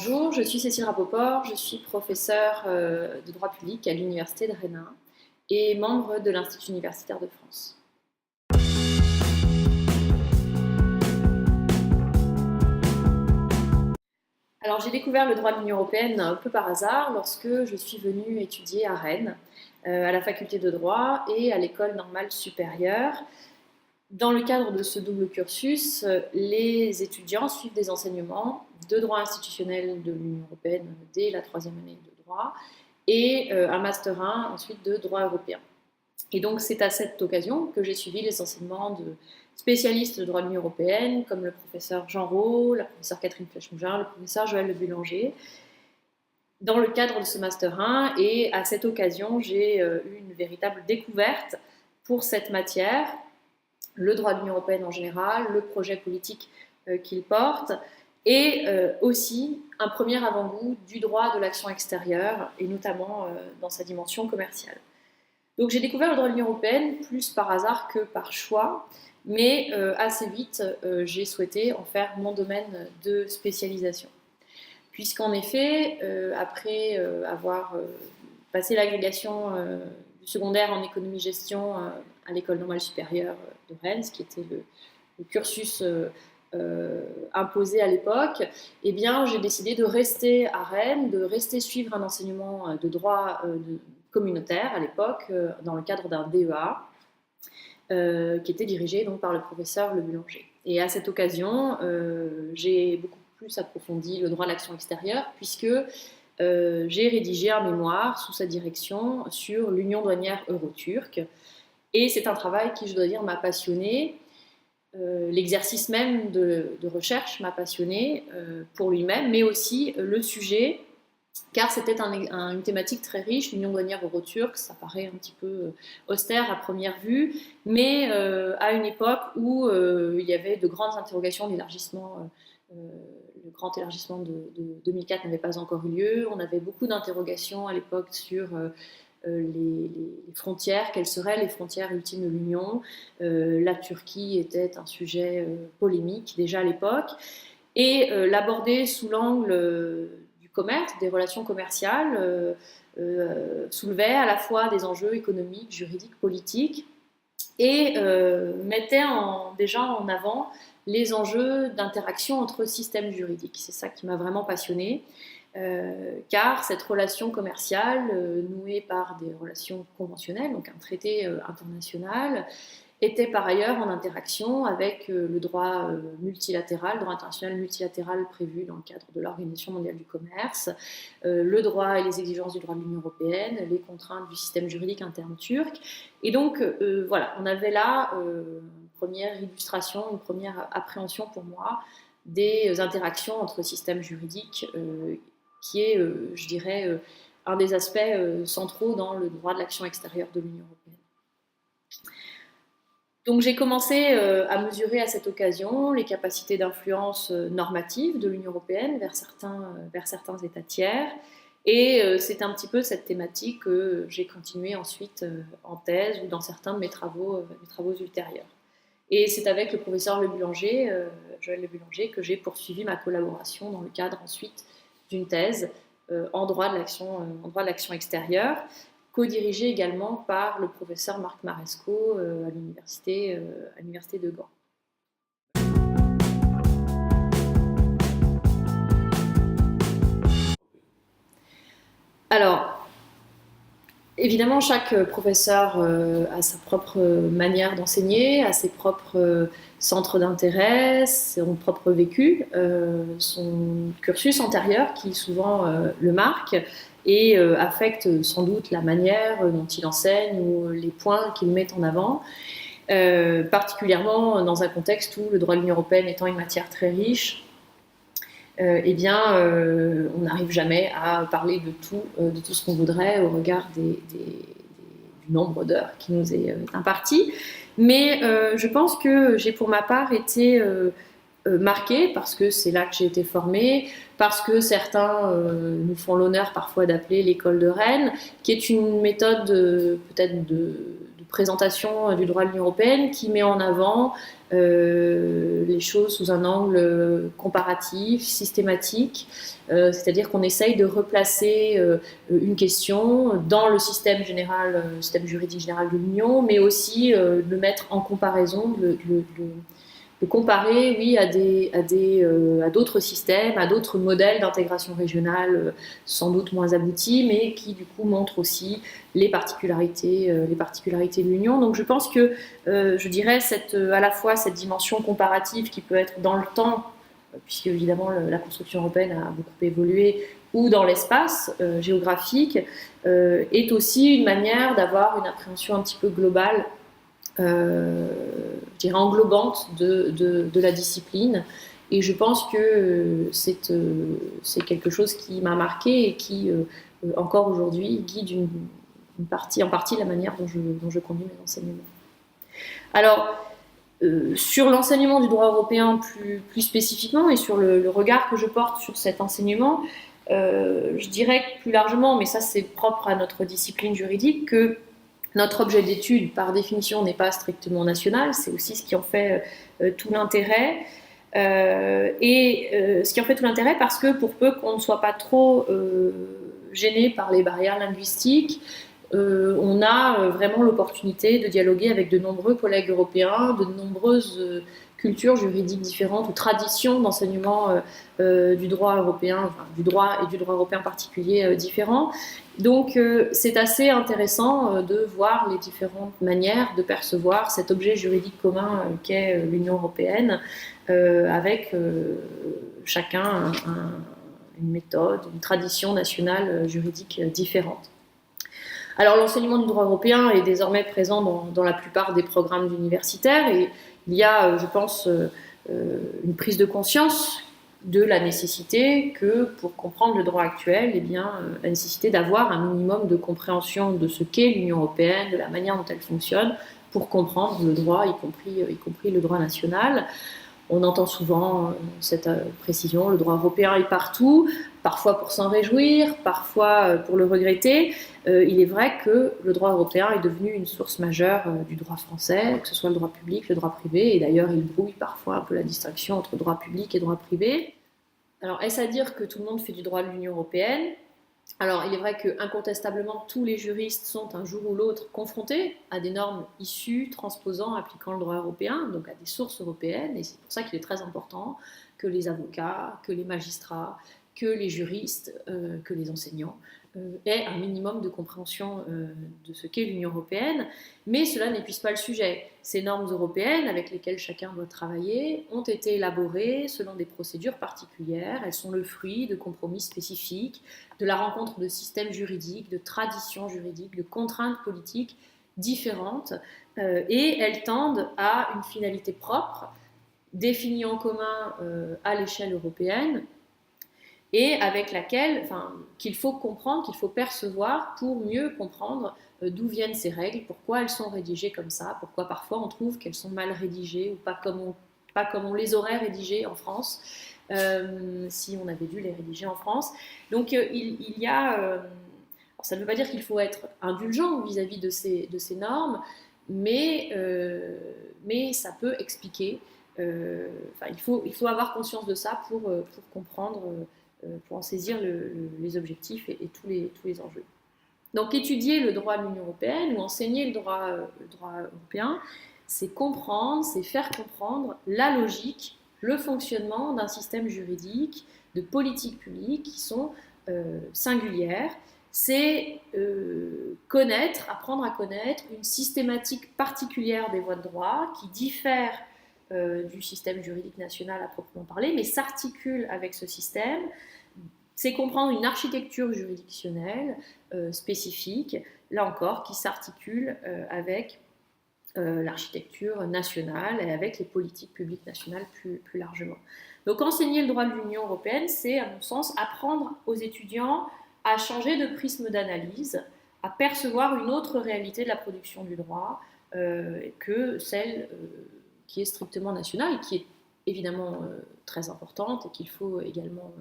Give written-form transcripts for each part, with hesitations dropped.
Bonjour, je suis Cécile Rapoport, je suis professeure de droit public à l'Université de Rennes et membre de l'Institut universitaire de France. Alors j'ai découvert le droit de l'Union européenne un peu par hasard lorsque je suis venue étudier à Rennes, à la faculté de droit et à l'école normale supérieure. Dans le cadre de ce double cursus, les étudiants suivent des enseignements de droit institutionnel de l'Union européenne dès la troisième année de droit et un master 1 ensuite de droit européen. Et donc c'est à cette occasion que j'ai suivi les enseignements de spécialistes de droit de l'Union européenne comme le professeur Jean Rau, la professeure Catherine Flèche-Mougin, le professeur Joël Le Bulanger dans le cadre de ce master 1. Et à cette occasion, j'ai eu une véritable découverte pour cette matière, le droit de l'Union européenne en général, le projet politique qu'il porte, et aussi un premier avant-goût du droit de l'action extérieure, et notamment dans sa dimension commerciale. Donc j'ai découvert le droit de l'Union européenne plus par hasard que par choix, mais assez vite j'ai souhaité en faire mon domaine de spécialisation. Puisqu'en effet, après avoir passé l'agrégation du secondaire en économie-gestion à l'École normale supérieure de Rennes, qui était le cursus imposé à l'époque, eh bien, j'ai décidé de rester à Rennes, de rester suivre un enseignement de droit communautaire à l'époque, dans le cadre d'un DEA, qui était dirigé donc, par le professeur Le Bulanger. Et à cette occasion, j'ai beaucoup plus approfondi le droit de l'action extérieure, puisque j'ai rédigé un mémoire sous sa direction sur l'union douanière euro-turque. Et c'est un travail qui, je dois dire, m'a passionnée. L'exercice même de recherche m'a passionnée pour lui-même, mais aussi le sujet, car c'était une thématique très riche. L'union douanière euro-turque, ça paraît un petit peu austère à première vue, mais à une époque où il y avait de grandes interrogations d'élargissement. Le grand élargissement de 2004 n'avait pas encore eu lieu. On avait beaucoup d'interrogations à l'époque sur les frontières, quelles seraient les frontières ultimes de l'Union. La Turquie était un sujet polémique déjà à l'époque. Et l'aborder sous l'angle du commerce, des relations commerciales, soulevait à la fois des enjeux économiques, juridiques, politiques, et mettait déjà en avant les enjeux d'interaction entre systèmes juridiques. C'est ça qui m'a vraiment passionnée, car cette relation commerciale, nouée par des relations conventionnelles, donc un traité international, était par ailleurs en interaction avec le droit multilatéral, le droit international multilatéral prévu dans le cadre de l'Organisation mondiale du commerce, le droit et les exigences du droit de l'Union européenne, les contraintes du système juridique interne turc. Et donc, voilà, on avait là une première illustration, une première appréhension pour moi des interactions entre systèmes juridiques, qui est, je dirais, un des aspects centraux dans le droit de l'action extérieure de l'Union européenne. Donc j'ai commencé à mesurer à cette occasion les capacités d'influence normative de l'Union européenne vers certains États tiers. Et c'est un petit peu cette thématique que j'ai continué ensuite en thèse ou dans certains de mes travaux ultérieurs. Et c'est avec le professeur Le Bulanger, Joël Le Bulanger, que j'ai poursuivi ma collaboration dans le cadre ensuite d'une thèse en droit de l'action extérieure, co-dirigée également par le professeur Marc Maresco à l'université de Gand. Alors, évidemment, chaque professeur a sa propre manière d'enseigner, a ses propres centres d'intérêt, son propre vécu, son cursus antérieur qui souvent le marque et affecte sans doute la manière dont il enseigne ou les points qu'il met en avant, particulièrement dans un contexte où le droit de l'Union européenne étant une matière très riche, eh bien, on n'arrive jamais à parler de tout ce qu'on voudrait au regard du nombre d'heures qui nous est imparti. Mais je pense que j'ai pour ma part été marquée, parce que c'est là que j'ai été formée, parce que certains nous font l'honneur parfois d'appeler l'école de Rennes, qui est une méthode peut-être de présentation du droit de l'Union européenne qui met en avant les choses sous un angle comparatif, systématique, c'est-à-dire qu'on essaye de replacer une question dans le système général, système juridique général de l'Union, mais aussi de mettre en comparaison, de comparer, oui, à d'autres systèmes, à d'autres modèles d'intégration régionale, sans doute moins aboutis, mais qui du coup montrent aussi les particularités de l'Union. Donc je pense que, je dirais, à la fois cette dimension comparative qui peut être dans le temps, puisque évidemment la construction européenne a beaucoup évolué, ou dans l'espace géographique, est aussi une manière d'avoir une appréhension un petit peu globale, je dirais englobante de la discipline. Et je pense que c'est quelque chose qui m'a marqué et qui, encore aujourd'hui, guide en partie la manière dont je conduis mes enseignements. Alors, sur l'enseignement du droit européen plus spécifiquement et sur le regard que je porte sur cet enseignement, je dirais que plus largement, mais ça c'est propre à notre discipline juridique, que notre objet d'étude, par définition, n'est pas strictement national, c'est aussi ce qui en fait tout l'intérêt. Ce qui en fait tout l'intérêt parce que pour peu qu'on ne soit pas trop gêné par les barrières linguistiques, on a vraiment l'opportunité de dialoguer avec de nombreux collègues européens, de nombreuses cultures juridiques différentes ou traditions d'enseignement du droit européen, enfin, du droit européen particulier différents. Donc c'est assez intéressant de voir les différentes manières de percevoir cet objet juridique commun qu'est l'Union européenne, avec chacun une méthode, une tradition nationale juridique différente. Alors l'enseignement du droit européen est désormais présent dans la plupart des programmes universitaires et il y a, je pense, une prise de conscience de la nécessité que, pour comprendre le droit actuel, eh bien, la nécessité d'avoir un minimum de compréhension de ce qu'est l'Union européenne, de la manière dont elle fonctionne, pour comprendre le droit, y compris le droit national. On entend souvent cette précision, le droit européen est partout, parfois pour s'en réjouir, parfois pour le regretter. Il est vrai que le droit européen est devenu une source majeure du droit français, que ce soit le droit public, le droit privé, et d'ailleurs il brouille parfois un peu la distinction entre droit public et droit privé. Alors est-ce à dire que tout le monde fait du droit de l'Union européenne ? Alors, il est vrai qu'incontestablement, tous les juristes sont un jour ou l'autre confrontés à des normes issues, transposant, appliquant le droit européen, donc à des sources européennes, et c'est pour ça qu'il est très important que les avocats, que les magistrats, que les juristes, que les enseignants aient un minimum de compréhension de ce qu'est l'Union européenne, mais cela n'épuise pas le sujet. Ces normes européennes, avec lesquelles chacun doit travailler, ont été élaborées selon des procédures particulières. Elles sont le fruit de compromis spécifiques, de la rencontre de systèmes juridiques, de traditions juridiques, de contraintes politiques différentes, et elles tendent à une finalité propre, définie en commun à l'échelle européenne, et avec laquelle, qu'il faut comprendre, qu'il faut percevoir pour mieux comprendre d'où viennent ces règles, pourquoi elles sont rédigées comme ça, pourquoi parfois on trouve qu'elles sont mal rédigées ou pas comme on les aurait rédigées en France, si on avait dû les rédiger en France. Donc il y a... alors, ça ne veut pas dire qu'il faut être indulgent vis-à-vis de ces normes, mais ça peut expliquer. Il faut avoir conscience de ça pour comprendre... pour en saisir les objectifs et tous les enjeux. Donc étudier le droit de l'Union européenne ou enseigner le droit européen, c'est comprendre, c'est faire comprendre la logique, le fonctionnement d'un système juridique, de politiques publiques qui sont singulières. C'est apprendre à connaître une systématique particulière des voies de droit qui diffère du système juridique national à proprement parler, mais s'articule avec ce système. C'est comprendre une architecture juridictionnelle spécifique, là encore, qui s'articule avec l'architecture nationale et avec les politiques publiques nationales plus largement. Donc enseigner le droit de l'Union européenne, c'est, à mon sens, apprendre aux étudiants à changer de prisme d'analyse, à percevoir une autre réalité de la production du droit que celle qui est strictement nationale et qui est évidemment très importante et qu'il faut également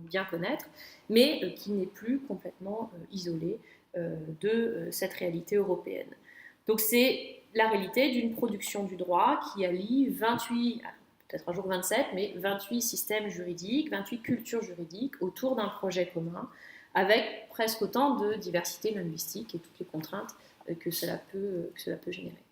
bien connaître, mais qui n'est plus complètement isolée de cette réalité européenne. Donc c'est la réalité d'une production du droit qui allie 28, peut-être un jour 27, mais 28 systèmes juridiques, 28 cultures juridiques autour d'un projet commun, avec presque autant de diversité linguistique et toutes les contraintes que cela peut générer.